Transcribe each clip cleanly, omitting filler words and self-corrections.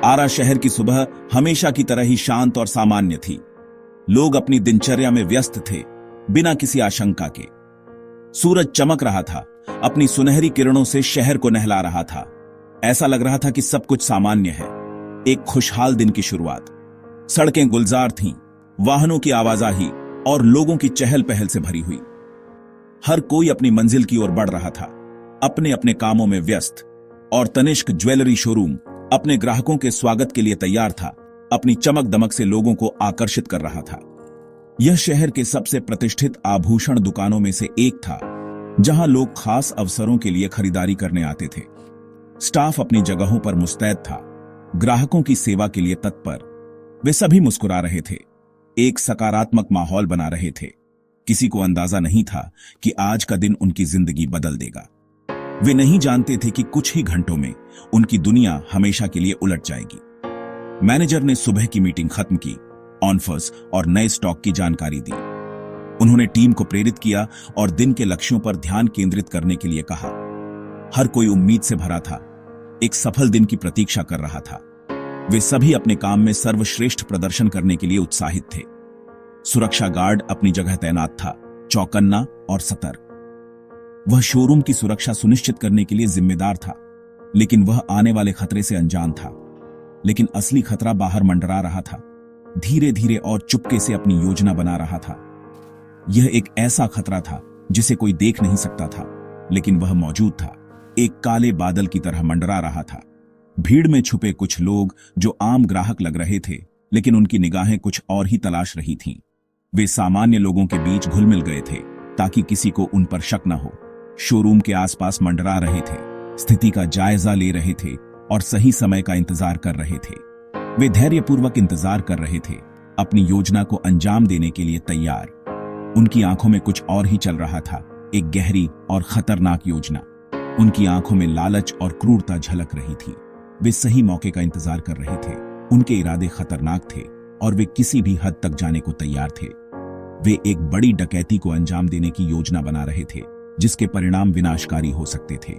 आरा शहर की सुबह हमेशा की तरह ही शांत और सामान्य थी। लोग अपनी दिनचर्या में व्यस्त थे, बिना किसी आशंका के। सूरज चमक रहा था, अपनी सुनहरी किरणों से शहर को नहला रहा था। ऐसा लग रहा था कि सब कुछ सामान्य है, एक खुशहाल दिन की शुरुआत। सड़कें गुलजार थीं, वाहनों की आवाजाही और लोगों की चहल पहल से भरी हुई। हर कोई अपनी मंजिल की ओर बढ़ रहा था, अपने अपने कामों में व्यस्त। और तनिष्क ज्वेलरी शोरूम अपने ग्राहकों के स्वागत के लिए तैयार था, अपनी चमक दमक से लोगों को आकर्षित कर रहा था। यह शहर के सबसे प्रतिष्ठित आभूषण दुकानों में से एक था, जहां लोग खास अवसरों के लिए खरीदारी करने आते थे। स्टाफ अपनी जगहों पर मुस्तैद था, ग्राहकों की सेवा के लिए तत्पर। वे सभी मुस्कुरा रहे थे, एक सकारात्मक माहौल बना रहे थे। किसी को अंदाजा नहीं था कि आज का दिन उनकी जिंदगी बदल देगा। वे नहीं जानते थे कि कुछ ही घंटों में उनकी दुनिया हमेशा के लिए उलट जाएगी। मैनेजर ने सुबह की मीटिंग खत्म की, ऑफर्स और नए स्टॉक की जानकारी दी। उन्होंने टीम को प्रेरित किया और दिन के लक्ष्यों पर ध्यान केंद्रित करने के लिए कहा। हर कोई उम्मीद से भरा था, एक सफल दिन की प्रतीक्षा कर रहा था। वे सभी अपने काम में सर्वश्रेष्ठ प्रदर्शन करने के लिए उत्साहित थे। सुरक्षा गार्ड अपनी जगह तैनात था, चौकन्ना और सतर्क। वह शोरूम की सुरक्षा सुनिश्चित करने के लिए जिम्मेदार था, लेकिन वह आने वाले खतरे से अनजान था। लेकिन असली खतरा बाहर मंडरा रहा था, धीरे धीरे और चुपके से अपनी योजना बना रहा था। यह एक ऐसा खतरा था जिसे कोई देख नहीं सकता था, लेकिन वह मौजूद था, एक काले बादल की तरह मंडरा रहा था। भीड़ में छुपे कुछ लोग जो आम ग्राहक लग रहे थे, लेकिन उनकी निगाहें कुछ और ही तलाश रही थीं। वे सामान्य लोगों के बीच घुल मिल गए थे ताकि किसी को उन पर शक न हो। शोरूम के आसपास मंडरा रहे थे, स्थिति का जायजा ले रहे थे और सही समय का इंतजार कर रहे थे। वे धैर्यपूर्वक इंतजार कर रहे थे, अपनी योजना को अंजाम देने के लिए तैयार। उनकी आंखों में कुछ और ही चल रहा था, एक गहरी और खतरनाक योजना। उनकी आंखों में लालच और क्रूरता झलक रही थी। वे सही मौके का इंतजार कर रहे थे। उनके इरादे खतरनाक थे और वे किसी भी हद तक जाने को तैयार थे। वे एक बड़ी डकैती को अंजाम देने की योजना बना रहे थे, जिसके परिणाम विनाशकारी हो सकते थे।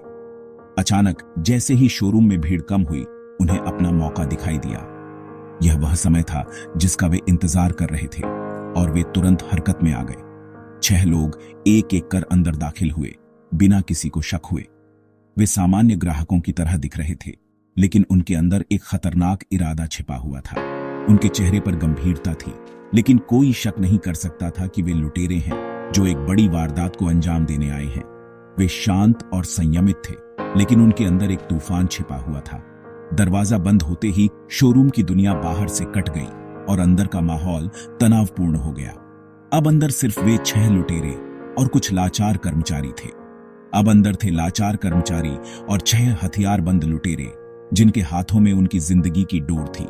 अचानक जैसे ही शोरूम में भीड़ कम हुई, उन्हें अपना मौका दिखाई दिया। यह वह समय था जिसका वे इंतजार कर रहे थे और वे तुरंत हरकत में आ गए। 6 लोग एक एक कर अंदर दाखिल हुए, बिना किसी को शक हुए। वे सामान्य ग्राहकों की तरह दिख रहे थे, लेकिन उनके अंदर एक खतरनाक इरादा छिपा हुआ था। उनके चेहरे पर गंभीरता थी, लेकिन कोई शक नहीं कर सकता था कि वे लुटेरे हैं जो एक बड़ी वारदात को अंजाम देने आए हैं। वे शांत और संयमित थे, लेकिन उनके अंदर एक तूफान छिपा हुआ था। दरवाजा बंद होते ही शोरूम की दुनिया बाहर से कट गई और अंदर का माहौल तनावपूर्ण हो गया। अब अंदर सिर्फ वे 6 लुटेरे और कुछ लाचार कर्मचारी थे। अब अंदर थे लाचार कर्मचारी और 6 हथियारबंद लुटेरे, जिनके हाथों में उनकी जिंदगी की डोर थी।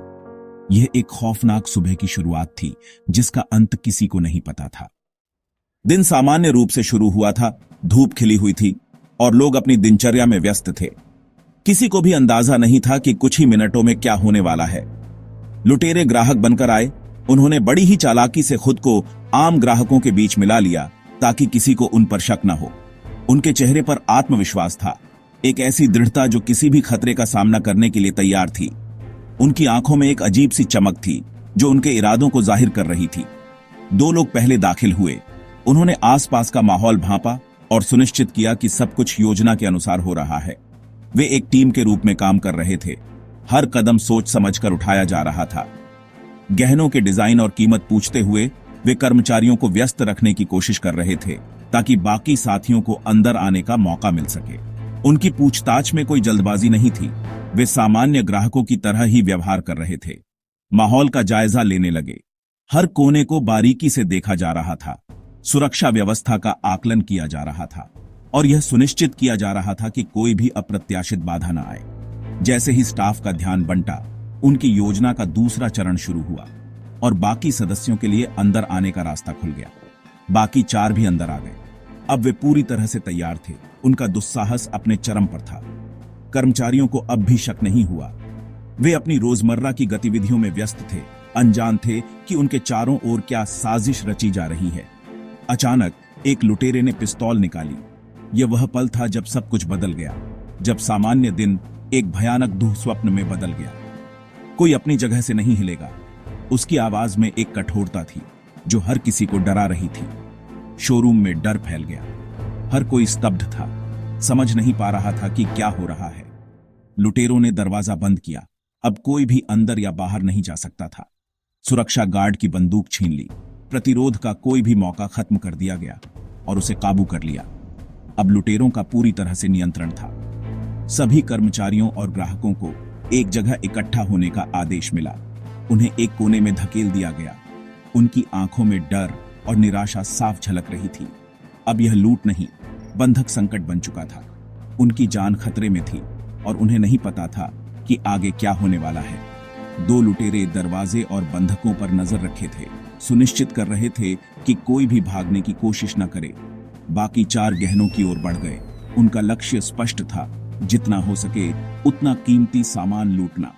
यह एक खौफनाक सुबह की शुरुआत थी, जिसका अंत किसी को नहीं पता था। दिन सामान्य रूप से शुरू हुआ था, धूप खिली हुई थी और लोग अपनी दिनचर्या में व्यस्त थे। किसी को भी अंदाजा नहीं था कि कुछ ही मिनटों में क्या होने वाला है। लुटेरे ग्राहक बनकर आए। उन्होंने बड़ी ही चालाकी से खुद को आम ग्राहकों के बीच मिला लिया ताकि किसी को उन पर शक न हो। उनके चेहरे पर आत्मविश्वास था, एक ऐसी दृढ़ता जो किसी भी खतरे का सामना करने के लिए तैयार थी। उनकी आंखों में एक अजीब सी चमक थी जो उनके इरादों को जाहिर कर रही थी। 2 लोग पहले दाखिल हुए। उन्होंने आसपास का माहौल भांपा और सुनिश्चित किया कि सब कुछ योजना के अनुसार हो रहा है। वे एक टीम के रूप में काम कर रहे थे। हर कदम सोच समझकर उठाया जा रहा था। गहनों के डिजाइन और कीमत पूछते हुए वे कर्मचारियों को व्यस्त रखने की कोशिश कर रहे थे ताकि बाकी साथियों को अंदर आने का मौका मिल सके। उनकी पूछताछ में कोई जल्दबाजी नहीं थी। वे सामान्य ग्राहकों की तरह ही व्यवहार कर रहे थे। माहौल का जायजा लेने लगे। हर कोने को बारीकी से देखा जा रहा था। सुरक्षा व्यवस्था का आकलन किया जा रहा था और यह सुनिश्चित किया जा रहा था कि कोई भी अप्रत्याशित बाधा न आए। जैसे ही स्टाफ का ध्यान बंटा, उनकी योजना का दूसरा चरण शुरू हुआ और बाकी सदस्यों के लिए अंदर आने का रास्ता खुल गया। बाकी 4 भी अंदर आ गए। अब वे पूरी तरह से तैयार थे। उनका दुस्साहस अपने चरम पर था। कर्मचारियों को अब भी शक नहीं हुआ। वे अपनी रोजमर्रा की गतिविधियों में व्यस्त थे, अनजान थे कि उनके चारों ओर क्या साजिश रची जा रही है। अचानक एक लुटेरे ने पिस्तौल निकाली। यह वह पल था जब सब कुछ बदल गया, जब सामान्य दिन एक भयानक दुःस्वप्न में बदल गया। कोई अपनी जगह से नहीं हिलेगा। उसकी आवाज में एक कठोरता थी जो हर किसी को डरा रही थी। शोरूम में डर फैल गया। हर कोई स्तब्ध था, समझ नहीं पा रहा था कि क्या हो रहा है। लुटेरों ने दरवाजा बंद किया। अब कोई भी अंदर या बाहर नहीं जा सकता था। सुरक्षा गार्ड की बंदूक छीन ली। प्रतिरोध का कोई भी मौका खत्म कर दिया गया और उसे काबू कर लिया। अब लुटेरों का पूरी तरह से नियंत्रण था। सभी कर्मचारियों और ग्राहकों को एक जगह इकट्ठा होने का आदेश मिला। उन्हें एक कोने में धकेल दिया गया। उनकी आंखों में डर और निराशा साफ झलक रही थी। अब यह लूट नहीं, बंधक संकट बन चुका था। उनकी जान खतरे में थी और उन्हें नहीं पता था कि आगे क्या होने वाला है। 2 लुटेरे दरवाजे और बंधकों पर नजर रखे थे, सुनिश्चित कर रहे थे कि कोई भी भागने की कोशिश न करे। बाकी 4 गहनों की ओर बढ़ गए। उनका लक्ष्य स्पष्ट था, जितना हो सके उतना कीमती सामान लूटना।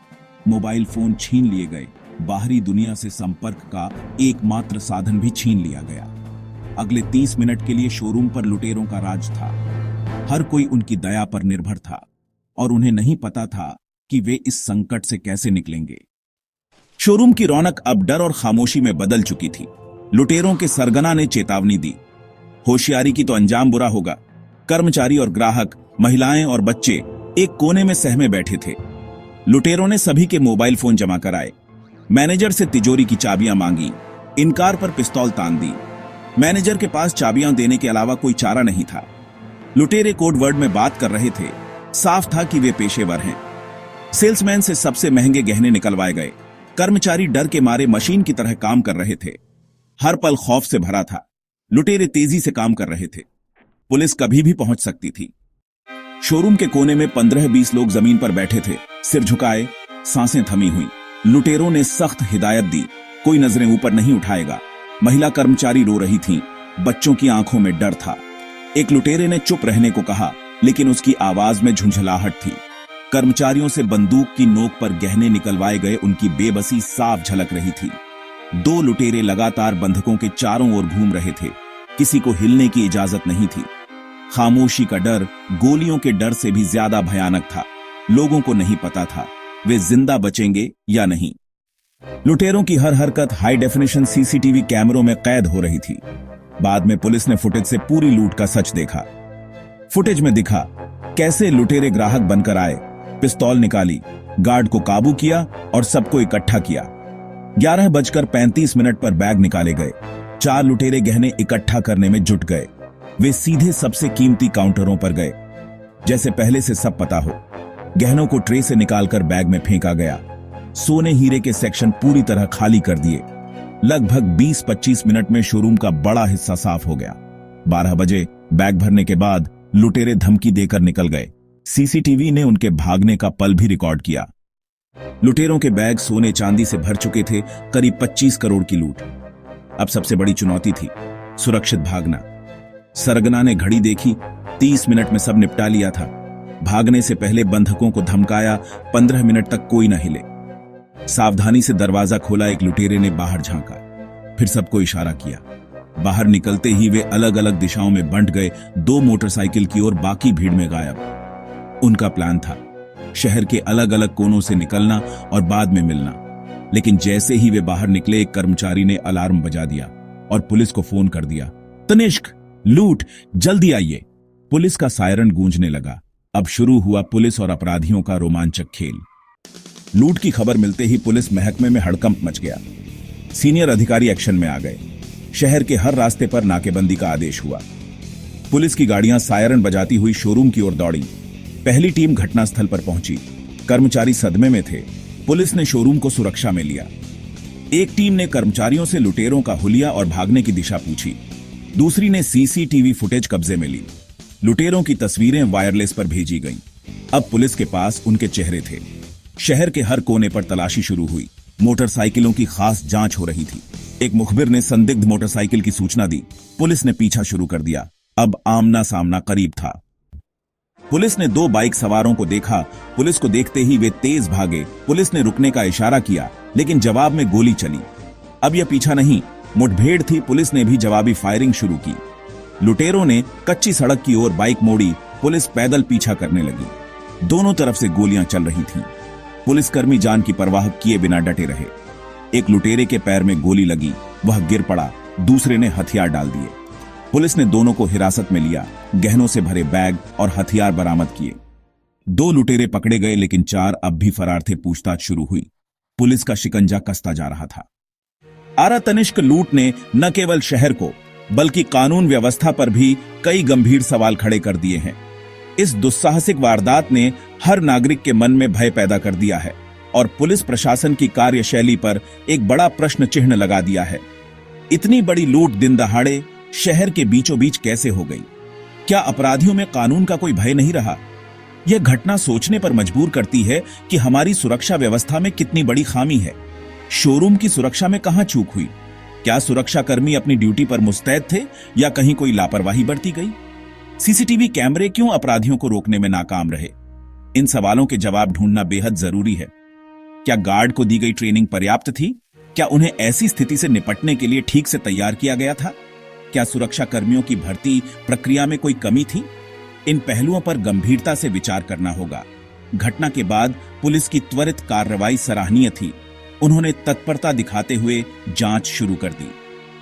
मोबाइल फोन छीन लिए गए। बाहरी दुनिया से संपर्क का एकमात्र साधन भी छीन लिया गया। अगले 30 मिनट के लिए शोरूम पर लुटेरों का राज था। हर कोई उनकी दया पर निर्भर था और उन्हें नहीं पता था कि वे इस संकट से कैसे निकलेंगे। शोरूम की रौनक अब डर और खामोशी में बदल चुकी थी। लुटेरों के सरगना ने चेतावनी दी, होशियारी की तो अंजाम बुरा होगा। कर्मचारी और ग्राहक, महिलाएं और बच्चे एक कोने में सहमे बैठे थे। लुटेरों ने सभी के मोबाइल फोन जमा कराए। मैनेजर से तिजोरी की चाबियां मांगी। इनकार पर पिस्तौल तान दी। मैनेजर के पास चाबियां देने के अलावा कोई चारा नहीं था। लुटेरे कोड वर्ड में बात कर रहे थे। साफ था कि वे पेशेवर हैं। सेल्समैन से सबसे महंगे गहने निकलवाए गए। कर्मचारी डर के मारे मशीन की तरह काम कर रहे थे। हर पल खौफ से भरा था। लुटेरे तेजी से काम कर रहे थे। पुलिस कभी भी पहुंच सकती थी। शोरूम के कोने में 15-20 लोग जमीन पर बैठे थे, सिर झुकाए, सांसें थमी हुई। लुटेरों ने सख्त हिदायत दी, कोई नजरें ऊपर नहीं उठाएगा। महिला कर्मचारी रो रही थीं, बच्चों की आंखों में डर था। एक लुटेरे ने चुप रहने को कहा, लेकिन उसकी आवाज में झुंझलाहट थी। कर्मचारियों से बंदूक की नोक पर गहने निकलवाए गए उनकी बेबसी साफ झलक रही थी। 2 लुटेरे लगातार बंधकों के चारों ओर घूम रहे थे। किसी को हिलने की इजाजत नहीं थी। खामोशी का डर गोलियों के डर से भी ज्यादा भयानक था। लोगों को नहीं पता था वे जिंदा बचेंगे या नहीं। लुटेरों की हर हरकत हाई डेफिनेशन सीसीटीवी कैमरों में कैद हो रही थी। बाद में पुलिस ने फुटेज से पूरी लूट का सच देखा। फुटेज में दिखा कैसे लुटेरे ग्राहक बनकर आए, पिस्तौल निकाली, गार्ड को काबू किया और सबको इकट्ठा किया। 11:35 पर बैग निकाले गए। 4 लुटेरे गहने इकट्ठा करने में जुट गए। वे सीधे सबसे कीमती काउंटरों पर गए, जैसे पहले से सब पता हो। गहनों को ट्रे से निकालकर बैग में फेंका गया। सोने हीरे के सेक्शन पूरी तरह खाली कर दिए। लगभग 20-25 मिनट में शोरूम का बड़ा हिस्सा साफ हो गया। 12 बजे बैग भरने के बाद लुटेरे धमकी देकर निकल गए। सीसीटीवी ने उनके भागने का पल भी रिकॉर्ड किया। लुटेरों के बैग सोने चांदी से भर चुके थे, करीब 25 करोड़ की लूट। अब सबसे बड़ी चुनौती थी सुरक्षित भागना। सरगना ने घड़ी देखी, 30 मिनट में सब निपटा लिया था। भागने से पहले बंधकों को धमकाया, 15 मिनट तक कोई न हिले। सावधानी से दरवाजा खोला। एक लुटेरे ने बाहर झांका, फिर सबको इशारा किया। बाहर निकलते ही वे अलग अलग दिशाओं में बंट गए, 2 मोटरसाइकिल की ओर, बाकी भीड़ में गायब। उनका प्लान था शहर के अलग अलग कोनों से निकलना और बाद में मिलना। लेकिन जैसे ही वे बाहर निकले, एक कर्मचारी ने अलार्म बजा दिया और पुलिस को फोन कर दिया। तनिष्क, लूट, जल्दी आइए। पुलिस का सायरन गूंजने लगा। अब शुरू हुआ पुलिस और अपराधियों का रोमांचक खेल। लूट की खबर मिलते ही पुलिस महकमे में हड़कंप मच गया। सीनियर अधिकारी एक्शन में आ गए। शहर के हर रास्ते पर नाकेबंदी का आदेश हुआ। पुलिस की गाड़ियां सायरन बजाती हुई शोरूम की ओर दौड़ी। पहली टीम घटनास्थल पर पहुंची। कर्मचारी सदमे में थे। पुलिस ने शोरूम को सुरक्षा में लिया। एक टीम ने कर्मचारियों से लुटेरों का हुलिया और भागने की दिशा पूछी। दूसरी ने सीसीटीवी फुटेज कब्जे में ली। लुटेरों की तस्वीरें वायरलेस पर भेजी गईं। अब पुलिस के पास उनके चेहरे थे। शहर के हर कोने पर तलाशी शुरू हुई। मोटरसाइकिलों की खास जांच हो रही थी। एक मुखबिर ने संदिग्ध मोटरसाइकिल की सूचना दी। पुलिस ने पीछा शुरू कर दिया। अब आमना सामना करीब था। पुलिस ने 2 बाइक सवारों को देखा। पुलिस को देखते ही वे तेज भागे। पुलिस ने रुकने का इशारा किया, लेकिन जवाब में गोली चली। अब यह पीछा नहीं, मुठभेड़ थी। पुलिस ने भी जवाबी फायरिंग शुरू की। लुटेरों ने कच्ची सड़क की ओर बाइक मोड़ी। पुलिस पैदल पीछा करने लगी। दोनों तरफ से गोलियां चल रही थीं। पुलिसकर्मी जान की परवाह किए बिना डटे रहे। एक लुटेरे के पैर में गोली लगी, वह गिर पड़ा, दूसरे ने हथियार डाल दिए। पुलिस ने दोनों को हिरासत में लिया, गहनों से भरे बैग और हथियार बरामद किए। 2 लुटेरे पकड़े गए, लेकिन 4 अब भी फरार थे। पूछताछ शुरू हुई। पुलिस का शिकंजा कसता जा रहा था। आरा तनिष्क लूट ने न केवल शहर को बल्कि कानून व्यवस्था पर भी कई गंभीर सवाल खड़े कर दिए हैं। इस दुस्साहसिक वारदात ने हर नागरिक के मन में भय पैदा कर दिया है और पुलिस प्रशासन की कार्यशैली पर एक बड़ा प्रश्न चिन्ह लगा दिया है। इतनी बड़ी लूट दिन दहाड़े शहर के बीचों बीच कैसे हो गई? क्या अपराधियों में कानून का कोई भय नहीं रहा? यह घटना सोचने पर मजबूर करती है कि हमारी सुरक्षा व्यवस्था में कितनी बड़ी खामी है। शोरूम की सुरक्षा में कहां चूक हुई? क्या सुरक्षाकर्मी अपनी ड्यूटी पर मुस्तैद थे या कहीं कोई लापरवाही बरती गई? सीसीटीवी कैमरे क्यों अपराधियों को रोकने में नाकाम रहे? इन सवालों के जवाब ढूंढना बेहद जरूरी है। क्या गार्ड को दी गई ट्रेनिंग पर्याप्त थी? क्या उन्हें ऐसी स्थिति से निपटने के लिए ठीक से तैयार किया गया था? क्या सुरक्षा कर्मियों की भर्ती प्रक्रिया में कोई कमी थी? इन पहलुओं पर गंभीरता से विचार करना होगा। घटना के बाद पुलिस की त्वरित कार्रवाई सराहनीय थी। उन्होंने तत्परता दिखाते हुए जांच शुरू कर दी।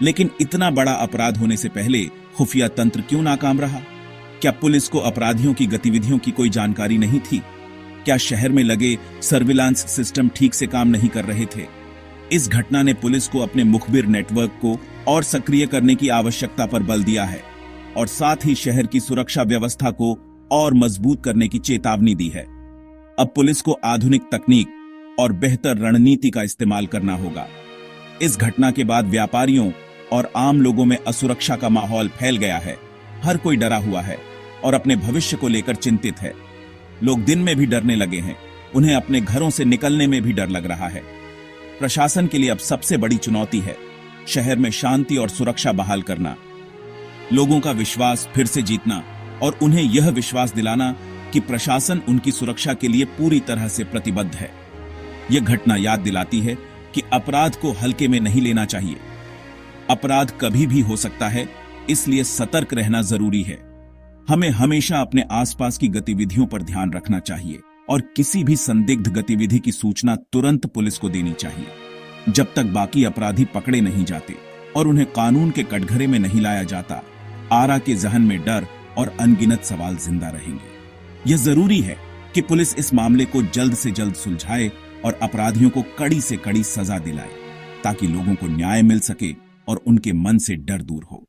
लेकिन इतना बड़ा अपराध होने से पहले खुफिया तंत्र क्यों नाकाम रहा? क्या पुलिस को अपराधियों की गतिविधियों की कोई जानकारी नहीं थी? क्या शहर में लगे सर्विलांस सिस्टम ठीक से काम नहीं कर रहे थे? इस घटना ने पुलिस को अपने मुखबिर नेटवर्क को और सक्रिय करने की आवश्यकता पर बल दिया है और साथ ही शहर की सुरक्षा व्यवस्था को और मजबूत करने की चेतावनी दी है। अब पुलिस को आधुनिक तकनीक और बेहतर रणनीति का इस्तेमाल करना होगा। इस घटना के बाद व्यापारियों और आम लोगों में असुरक्षा का माहौल फैल गया है। हर कोई डरा हुआ है और अपने भविष्य को लेकर चिंतित है। लोग दिन में भी डरने लगे हैं। उन्हें अपने घरों से निकलने में भी डर लग रहा है। प्रशासन के लिए अब सबसे बड़ी चुनौती है शहर में शांति और सुरक्षा बहाल करना, लोगों का विश्वास फिर से जीतना और उन्हें यह विश्वास दिलाना कि प्रशासन उनकी सुरक्षा के लिए पूरी तरह से प्रतिबद्ध है। यह घटना याद दिलाती है कि अपराध को हल्के में नहीं लेना चाहिए। अपराध कभी भी हो सकता है, इसलिए सतर्क रहना जरूरी है। हमें हमेशा अपने आसपास की गतिविधियों पर ध्यान रखना चाहिए और किसी भी संदिग्ध गतिविधि की सूचना तुरंत पुलिस को देनी चाहिए। जब तक बाकी अपराधी पकड़े नहीं जाते और उन्हें कानून के कटघरे में नहीं लाया जाता, आरा के जहन में डर और अनगिनत सवाल जिंदा रहेंगे। यह जरूरी है कि पुलिस इस मामले को जल्द से जल्द सुलझाए और अपराधियों को कड़ी से कड़ी सजा दिलाए ताकि लोगों को न्याय मिल सके और उनके मन से डर दूर हो।